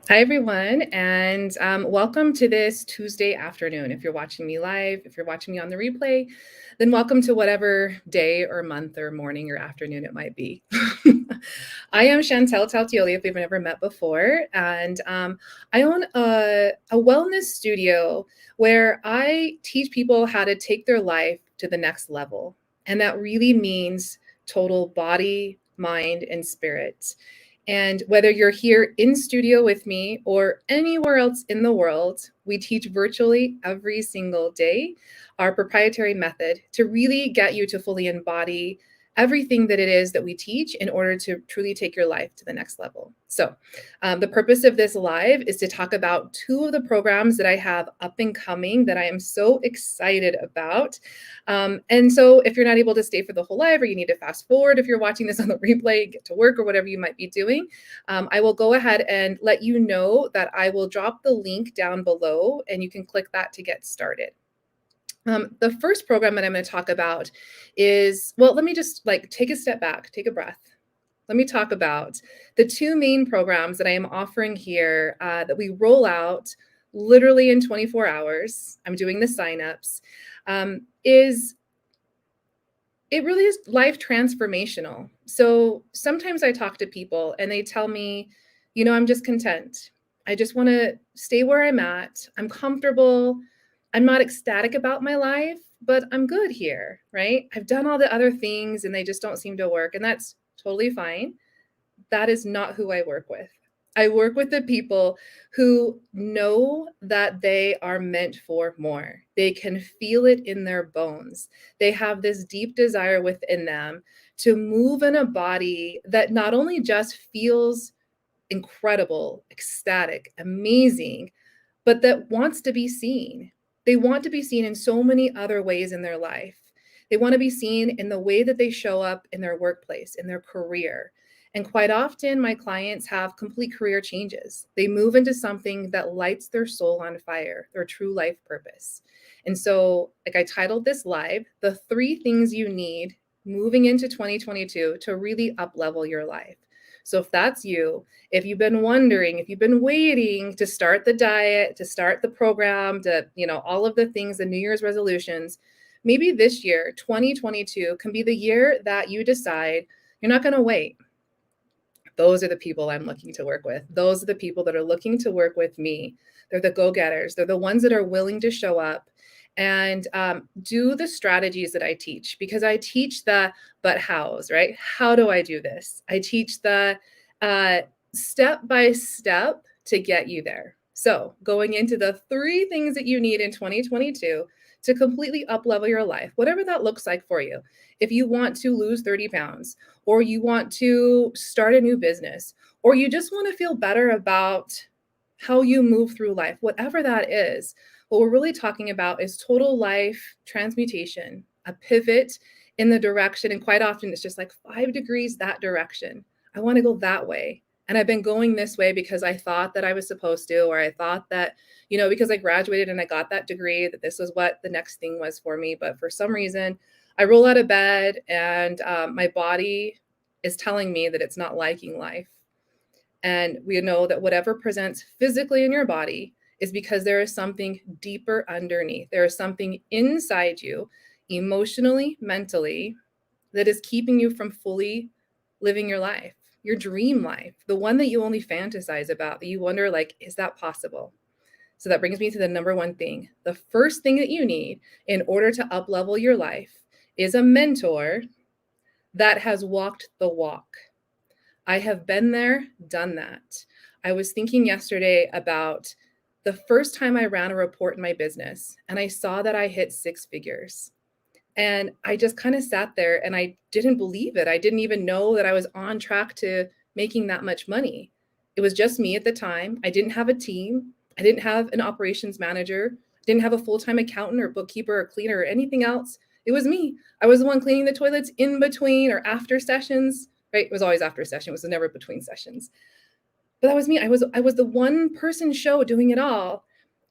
Hi, everyone, and welcome to this Tuesday afternoon. If you're watching me live, if you're watching me on the replay, then welcome to whatever day or month or morning or afternoon it might be. I am Chantel Taltioli, if we've never met before, and I own a wellness studio where I teach people how to take their life to the next level. And that really means total body, mind, and spirit. And whether you're here in studio with me or anywhere else in the world, we teach virtually every single day our proprietary method to really get you to fully embody everything that it is that we teach in order to truly take your life to the next level. So, the purpose of this live is to talk about two of the programs that I have up and coming that I am so excited about. And so if you're not able to stay for the whole live, or you need to fast forward if you're watching this on the replay, get to work or whatever you might be doing, I will go ahead and let you know that I will drop the link down below and you can click that to get started. The first program that I'm going to talk about is, well, let me just take a step back, take a breath. Let me talk about the two main programs that I am offering here that we roll out literally in 24 hours. I'm doing the signups. Is it really is life transformational. So sometimes I talk to people and they tell me, I'm just content. I just want to stay where I'm at. I'm comfortable. I'm not ecstatic about my life, but I'm good here, right? I've done all the other things and they just don't seem to work. And that's totally fine. That is not who I work with. I work with the people who know that they are meant for more. They can feel it in their bones. They have this deep desire within them to move in a body that not only just feels incredible, ecstatic, amazing, but that wants to be seen. They want to be seen in so many other ways in their life. They want to be seen in the way that they show up in their workplace, in their career. And quite often, my clients have complete career changes. They move into something that lights their soul on fire, their true life purpose. And so, like I titled this live, the 3 things you need moving into 2022 to really up level your life. So if that's you, if you've been wondering, if you've been waiting to start the diet, to start the program, to, all of the things, the New Year's resolutions, maybe this year, 2022, can be the year that you decide you're not going to wait. Those are the people I'm looking to work with. Those are the people that are looking to work with me. They're the go-getters. They're the ones that are willing to show up and do the strategies that I teach, because I teach the but hows, right? How do I do this? I teach the step by step to get you there. So going into the 3 things that you need in 2022 to completely up level your life, whatever that looks like for you. If you want to lose 30 pounds, or you want to start a new business, or you just want to feel better about how you move through life, whatever that is, what we're really talking about is total life transmutation, a pivot in the direction. And quite often it's just like 5 degrees that direction. I want to go that way. And I've been going this way because I thought that I was supposed to, or I thought that, because I graduated and I got that degree, that this was what the next thing was for me. But for some reason, I roll out of bed and my body is telling me that it's not liking life. And we know that whatever presents physically in your body is because there is something deeper underneath. There is something inside you, emotionally, mentally, that is keeping you from fully living your life, your dream life, the one that you only fantasize about, that you wonder, is that possible? So that brings me to the number 1 thing. The first thing that you need in order to up level your life is a mentor that has walked the walk. I have been there, done that. I was thinking yesterday about the first time I ran a report in my business and I saw that I hit 6 figures. And I just kind of sat there and I didn't believe it. I didn't even know that I was on track to making that much money. It was just me at the time. I didn't have a team. I didn't have an operations manager. I didn't have a full-time accountant or bookkeeper or cleaner or anything else. It was me. I was the one cleaning the toilets in between or after sessions, right? It was always after session. It was never between sessions. But that was me. I was the one person show doing it all.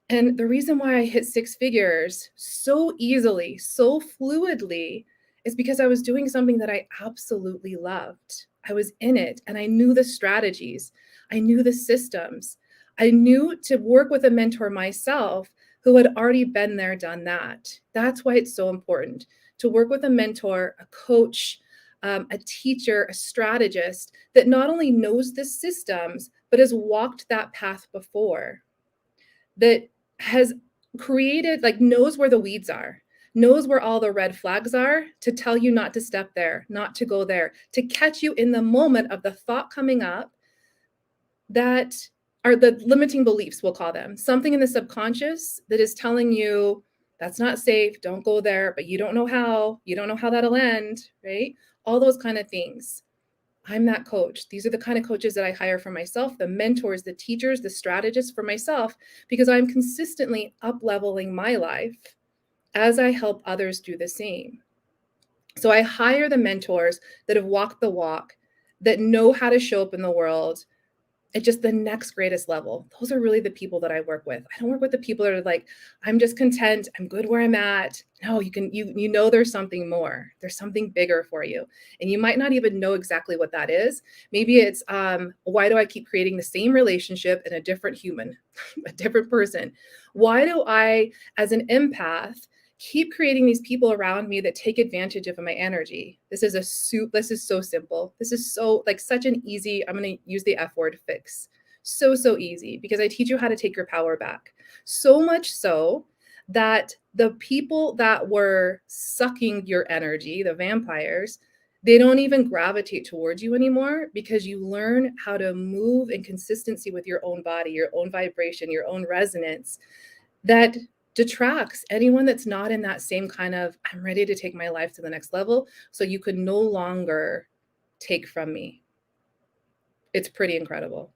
And the reason why I hit 6 figures so easily, so fluidly, is because I was doing something that I absolutely loved. I was in it and I knew the strategies. I knew the systems. I knew to work with a mentor myself who had already been there, done that. That's why it's so important to work with a mentor, a coach, a teacher, a strategist that not only knows the systems, but has walked that path before, that has created, like, knows where the weeds are, knows where all the red flags are to tell you not to step there, not to go there, to catch you in the moment of the thought coming up that are the limiting beliefs, we'll call them. Something in the subconscious that is telling you that's not safe, don't go there, but you don't know how, you don't know how that'll end, right? All those kind of things. I'm that coach. These are the kind of coaches that I hire for myself, the mentors, the teachers, the strategists for myself, because I'm consistently up-leveling my life as I help others do the same. So I hire the mentors that have walked the walk, that know how to show up in the world at just the next greatest level. Those are really the people that I work with. I don't work with the people that are like, I'm just content, I'm good where I'm at. No, you know there's something more. There's something bigger for you. And you might not even know exactly what that is. Maybe it's why do I keep creating the same relationship in a different human, a different person? Why do I, as an empath, keep creating these people around me that take advantage of my energy? This is so simple. This is so, like, such an easy, I'm going to use the F word, fix. So easy, because I teach you how to take your power back. So much so that the people that were sucking your energy, the vampires, they don't even gravitate towards you anymore, because you learn how to move in consistency with your own body, your own vibration, your own resonance, that detracts anyone that's not in that same kind of, I'm ready to take my life to the next level, so you could no longer take from me. It's pretty incredible.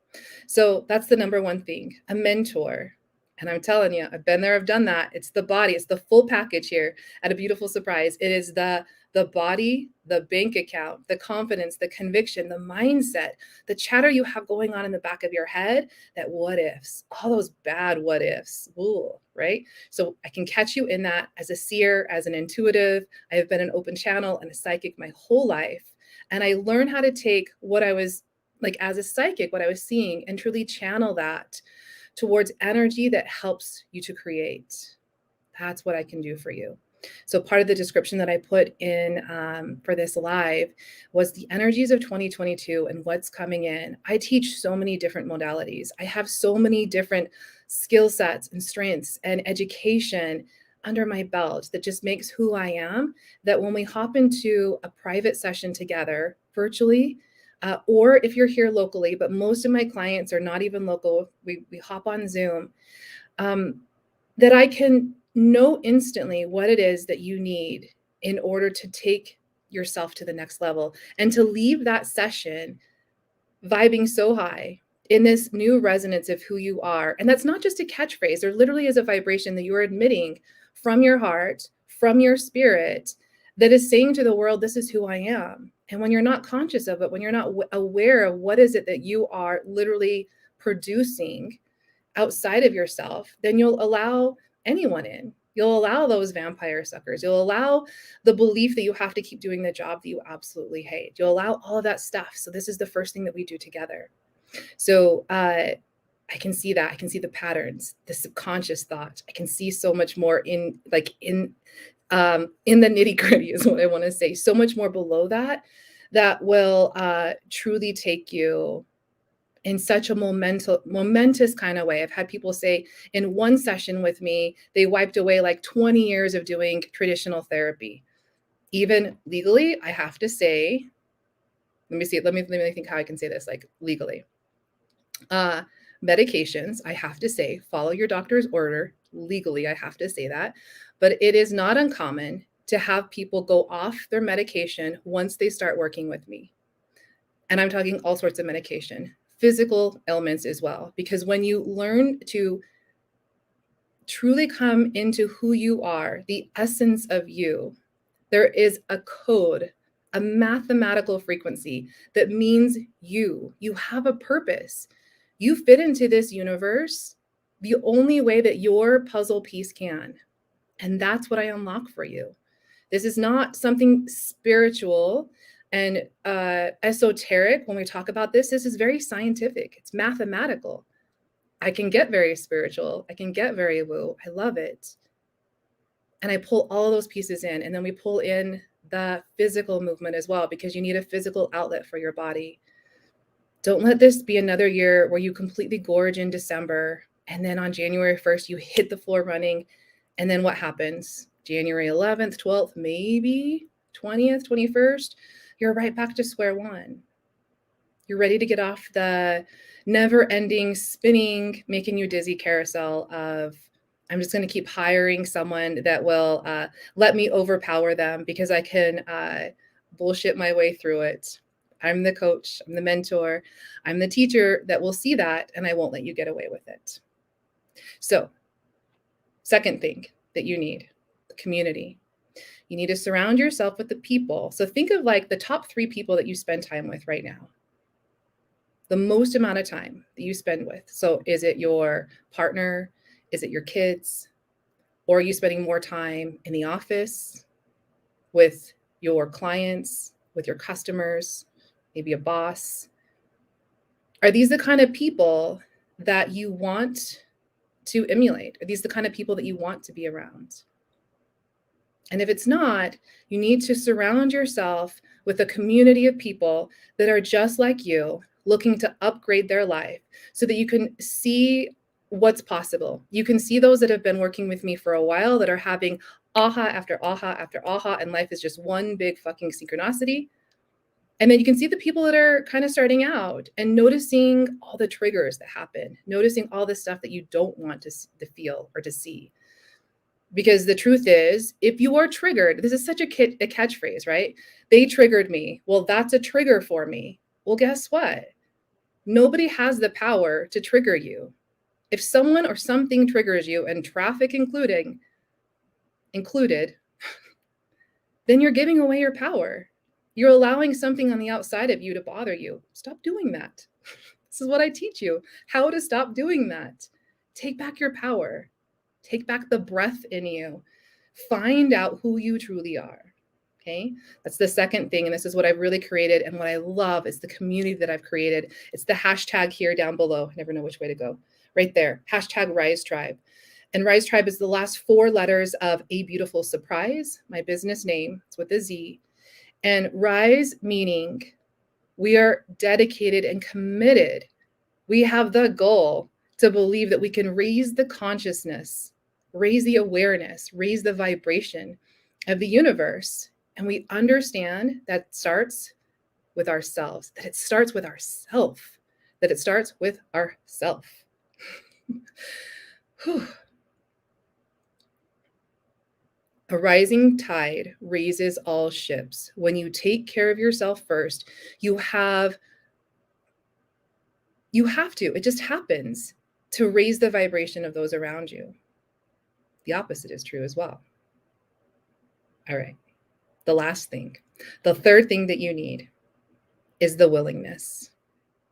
So that's the number one thing, a mentor. And I'm telling you, I've been there, I've done that. It's the body, it's the full package here at A Beautiful Surprise. It is the body, the bank account, the confidence, the conviction, the mindset, the chatter you have going on in the back of your head, that what ifs, all those bad what ifs, ooh, right? So I can catch you in that as a seer, as an intuitive. I have been an open channel and a psychic my whole life. And I learned how to take what I was like as a psychic, what I was seeing, and truly channel that towards energy that helps you to create. That's what I can do for you. So part of the description that I put in for this live was the energies of 2022 and what's coming in. I teach so many different modalities. I have so many different skill sets and strengths and education under my belt that just makes who I am, that when we hop into a private session together virtually, or if you're here locally, but most of my clients are not even local, we hop on Zoom, that I can know instantly what it is that you need in order to take yourself to the next level, and to leave that session vibing so high in this new resonance of who you are. And that's not just a catchphrase. There literally is a vibration that you are admitting from your heart, from your spirit, that is saying to the world, this is who I am. And when you're not conscious of it, when you're not aware of what is it that you are literally producing outside of yourself, then you'll allow anyone in. You'll allow those vampire suckers. You'll allow the belief that you have to keep doing the job that you absolutely hate. You'll allow all of that stuff. So this is the first thing that we do together. So I can see that. I can see the patterns, the subconscious thought. I can see so much more in the nitty gritty is what I want to say. So much more below that will truly take you in such a momentous kind of way. I've had people say in one session with me, they wiped away like 20 years of doing traditional therapy. Even legally, I have to say, let me think how I can say this, like legally. Medications, I have to say, follow your doctor's order. Legally, I have to say that. But it is not uncommon to have people go off their medication once they start working with me. And I'm talking all sorts of medication, physical ailments as well. Because when you learn to truly come into who you are, the essence of you, there is a code, a mathematical frequency that means you have a purpose. You fit into this universe the only way that your puzzle piece can. And that's what I unlock for you. This is not something spiritual and esoteric. When we talk about this, this is very scientific. It's mathematical. I can get very spiritual. I can get very woo. I love it. And I pull all of those pieces in. And then we pull in the physical movement as well, because you need a physical outlet for your body. Don't let this be another year where you completely gorge in December and then on January 1st, you hit the floor running. And then what happens? January 11th, 12th, maybe 20th, 21st, you're right back to square one. You're ready to get off the never ending spinning, making you dizzy carousel of, I'm just going to keep hiring someone that will let me overpower them because I can bullshit my way through it. I'm the coach, I'm the mentor, I'm the teacher that will see that, and I won't let you get away with it. So, second thing that you need, the community. You need to surround yourself with the people. So think of like the top 3 people that you spend time with right now. The most amount of time that you spend with. So is it your partner? Is it your kids? Or are you spending more time in the office with your clients, with your customers, maybe a boss? Are these the kind of people that you want to emulate? Are these the kind of people that you want to be around? And if it's not, you need to surround yourself with a community of people that are just like you, looking to upgrade their life so that you can see what's possible. You can see those that have been working with me for a while that are having aha after aha after aha, and life is just one big fucking synchronicity. And then you can see the people that are kind of starting out and noticing all the triggers that happen, noticing all the stuff that you don't want to feel or to see. Because the truth is, if you are triggered, this is such a catchphrase, right? They triggered me. Well, that's a trigger for me. Well, guess what? Nobody has the power to trigger you. If someone or something triggers you, and traffic included, then you're giving away your power. You're allowing something on the outside of you to bother you. Stop doing that. This is what I teach you, how to stop doing that. Take back your power. Take back the breath in you. Find out who you truly are. Okay, that's the second thing. And this is what I've really created. And what I love is the community that I've created. It's the hashtag here down below. I never know which way to go. Right there, hashtag Rise Tribe. And Rise Tribe is the last 4 letters of A Beautiful Surprise, my business name. It's with a Z. And Rise meaning we are dedicated and committed. We have the goal to believe that we can raise the consciousness, raise the awareness, raise the vibration of the universe. And we understand that starts with ourselves, that it starts with ourself, that it starts with ourself. A rising tide raises all ships. When you take care of yourself first, you have to, it just happens, to raise the vibration of those around you. The opposite is true as well. All right. The last thing, the third thing that you need is the willingness.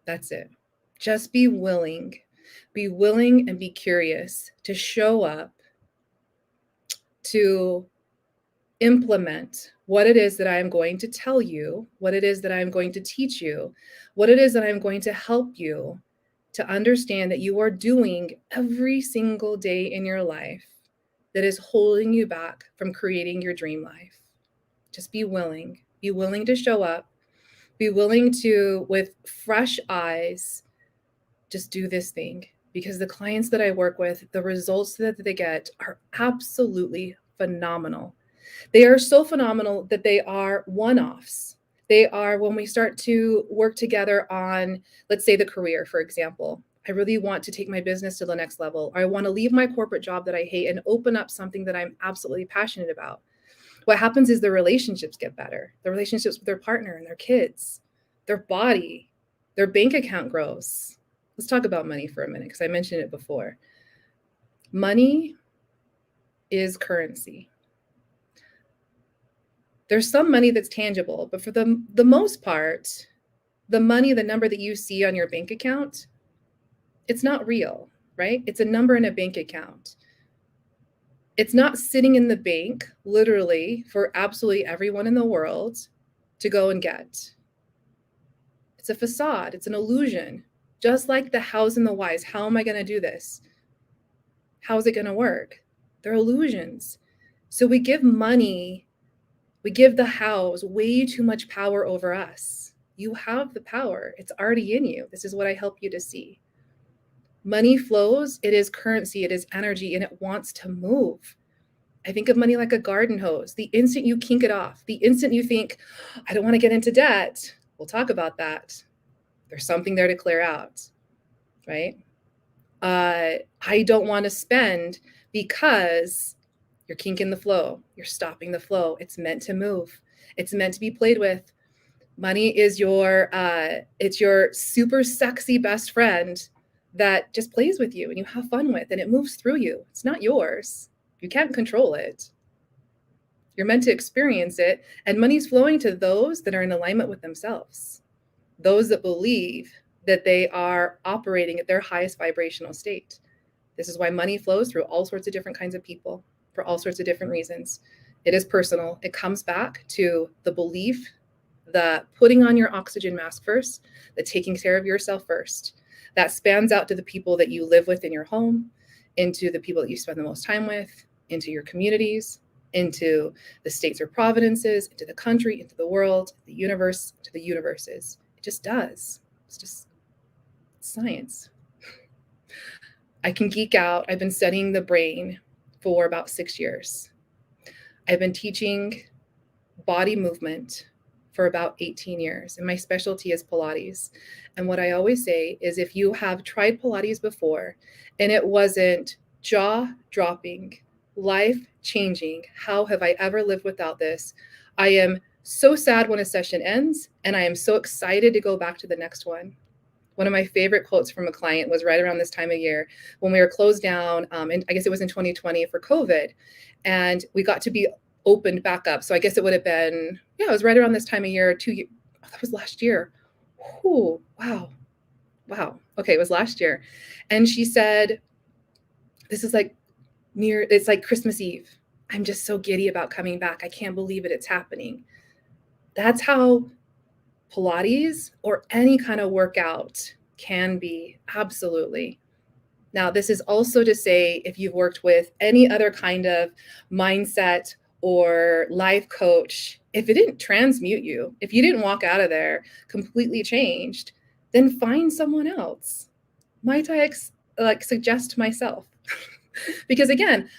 That's it. Just be willing. Be willing and be curious to show up, to implement what it is that I am going to tell you, what it is that I'm going to teach you, what it is that I'm going to help you to understand that you are doing every single day in your life that is holding you back from creating your dream life. Just be willing to show up, be willing to, with fresh eyes, just do this thing. Because the clients that I work with, the results that they get are absolutely phenomenal. They are so phenomenal that they are one-offs. They are when we start to work together on, let's say, the career, for example. I really want to take my business to the next level. Or I want to leave my corporate job that I hate and open up something that I'm absolutely passionate about. What happens is the relationships get better. The relationships with their partner and their kids, their body, their bank account grows. Let's talk about money for a minute, because I mentioned it before. Money is currency. There's some money that's tangible, but for the most part, the money, the number that you see on your bank account, it's not real, right? It's a number in a bank account. It's not sitting in the bank, literally, for absolutely everyone in the world to go and get. It's a facade. It's an illusion Just like the hows and the whys. How am I going to do this? How's it going to work? They're illusions. So we give money, we give the hows way too much power over us. You have the power. It's already in you. This is what I help you to see. Money flows. It is currency. It is energy, and it wants to move. I think of money like a garden hose. The instant you kink it off, the instant you think, I don't want to get into debt, we'll talk about that. There's something there to clear out, right? I don't want to spend because you're kinking the flow. You're stopping the flow. It's meant to move. It's meant to be played with. Money is it's your super sexy best friend that just plays with you and you have fun with, and it moves through you. It's not yours. You can't control it. You're meant to experience it, and money's flowing to those that are in alignment with themselves, those that believe that they are operating at their highest vibrational state. This is why money flows through all sorts of different kinds of people for all sorts of different reasons. It is personal. It comes back to the belief, the putting on your oxygen mask first, the taking care of yourself first. That spans out to the people that you live with in your home, into the people that you spend the most time with, into your communities, into the states or providences, into the country, into the world, the universe, to the universes. It just does. It's just science. I can geek out. I've been studying the brain for about 6 years. I've been teaching body movement for about 18 years, and my specialty is Pilates. And what I always say is, if you have tried Pilates before and it wasn't jaw-dropping, life-changing, how have I ever lived without this? I am so sad when a session ends, and I am so excited to go back to the next one. One of my favorite quotes from a client was right around this time of year when we were closed down, and I guess it was in 2020 for COVID, and we got to be opened back up. So I guess it would have been, it was right around this time of year, 2 years. Oh, that was last year. Ooh, wow. Okay, it was last year. And she said, this is like it's like Christmas Eve. I'm just so giddy about coming back. I can't believe it. It's happening. That's how Pilates or any kind of workout can be. Absolutely. Now, this is also to say, if you've worked with any other kind of mindset or life coach, if it didn't transmute you, if you didn't walk out of there completely changed, then find someone else. Might I suggest myself? Because again,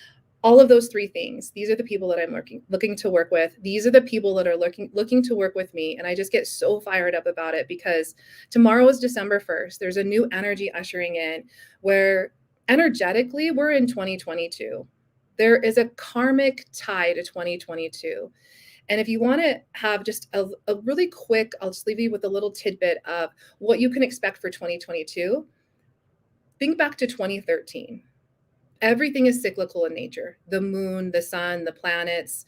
all of those three things, these are the people that I'm looking to work with. These are the people that are looking to work with me. And I just get so fired up about it because tomorrow is December 1st. There's a new energy ushering in where energetically we're in 2022. There is a karmic tie to 2022. And if you want to have just a really quick, I'll just leave you with a little tidbit of what you can expect for 2022. Think back to 2013. Everything is cyclical in nature. The moon, the sun, the planets,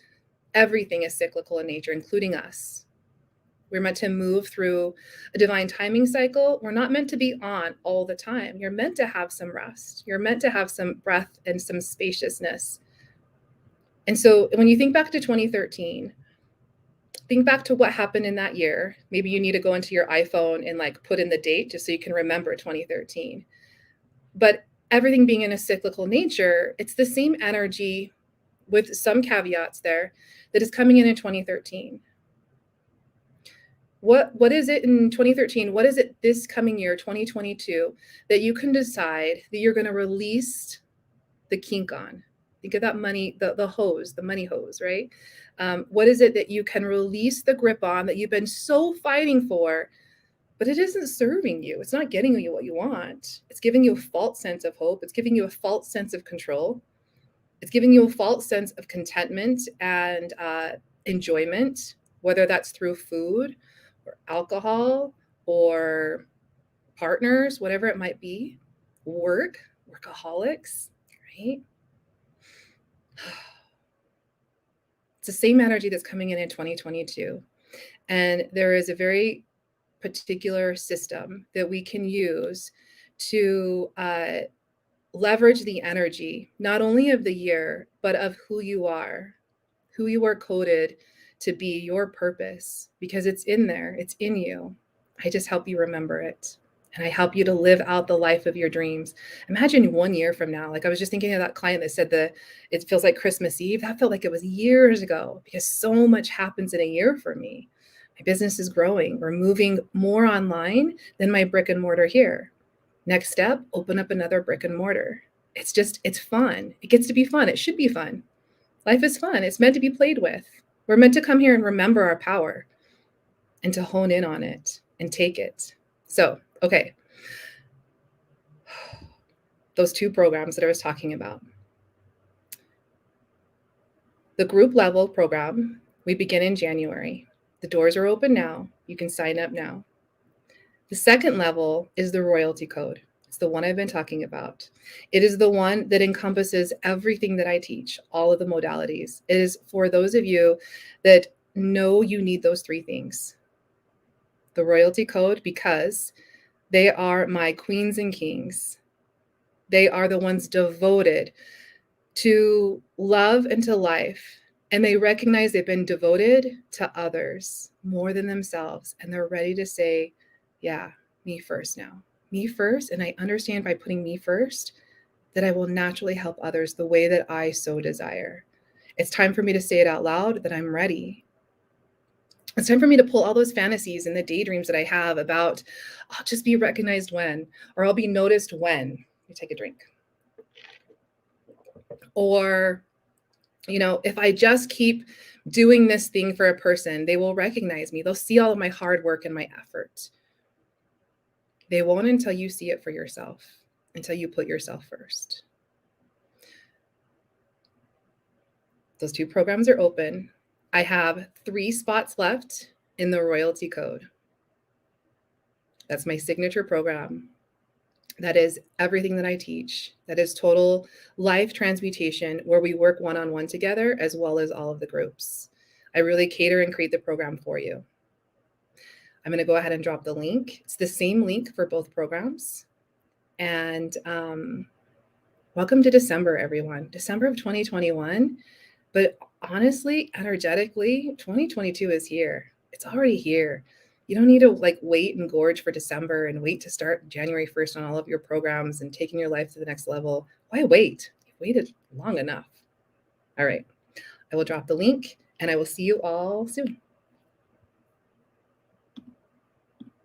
everything is cyclical in nature, including us. We're meant to move through a divine timing cycle. We're not meant to be on all the time. You're meant to have some rest. You're meant to have some breath and some spaciousness. And so when you think back to 2013, think back to what happened in that year. Maybe you need to go into your iPhone and put in the date just so you can remember 2013. But everything being in a cyclical nature, it's the same energy with some caveats there that is coming in 2013. What is it in 2013? What is it this coming year, 2022, that you can decide that you're going to release the kink on? Think of that money, the hose, the money hose, right? What is it that you can release the grip on that you've been so fighting for, but it isn't serving you? It's not getting you what you want. It's giving you a false sense of hope. It's giving you a false sense of control. It's giving you a false sense of contentment and enjoyment, whether that's through food or alcohol or partners, whatever it might be, workaholics, right? It's the same energy that's coming in 2022. And there is a very particular system that we can use to leverage the energy, not only of the year, but of who you are coded to be, your purpose, because it's in there, it's in you. I just help you remember it. and I help you to live out the life of your dreams. Imagine 1 year from now. Like I was just thinking of that client that said it feels like Christmas Eve. That felt like it was years ago because so much happens in a year for me. My business is growing. We're moving more online than my brick and mortar here. Next step, open up another brick and mortar. It's fun. It gets to be fun. It should be fun. Life is fun. It's meant to be played with. We're meant to come here and remember our power and to hone in on it and take it. So, okay. Those 2 programs that I was talking about. The group level program, we begin in January. The doors are open now. You can sign up now. The second level is the royalty code. It's the one I've been talking about. It is the one that encompasses everything that I teach, all of the modalities. It is for those of you that know you need those 3 things. The royalty code, because they are my queens and kings. They are the ones devoted to love and to life. And they recognize they've been devoted to others more than themselves. And they're ready to say, yeah, me first now. Me first. And I understand by putting me first that I will naturally help others the way that I so desire. It's time for me to say it out loud that I'm ready. It's time for me to pull all those fantasies and the daydreams that I have about, I'll just be recognized when, or I'll be noticed when. Let me take a drink. Or, if I just keep doing this thing for a person, they will recognize me. They'll see all of my hard work and my effort. They won't until you see it for yourself, until you put yourself first. Those 2 programs are open. I have 3 spots left in the royalty code. That's my signature program. That is everything that I teach. That is total life transmutation where we work one-on-one together as well as all of the groups. I really cater and create the program for you. I'm going to go ahead and drop the link. It's the same link for both programs. And welcome to December, everyone. December of 2021. But honestly, energetically, 2022 is here. It's already here. You don't need to wait and gorge for December and wait to start January 1st on all of your programs and taking your life to the next level. Why wait? You've waited long enough. All right. I will drop the link and I will see you all soon.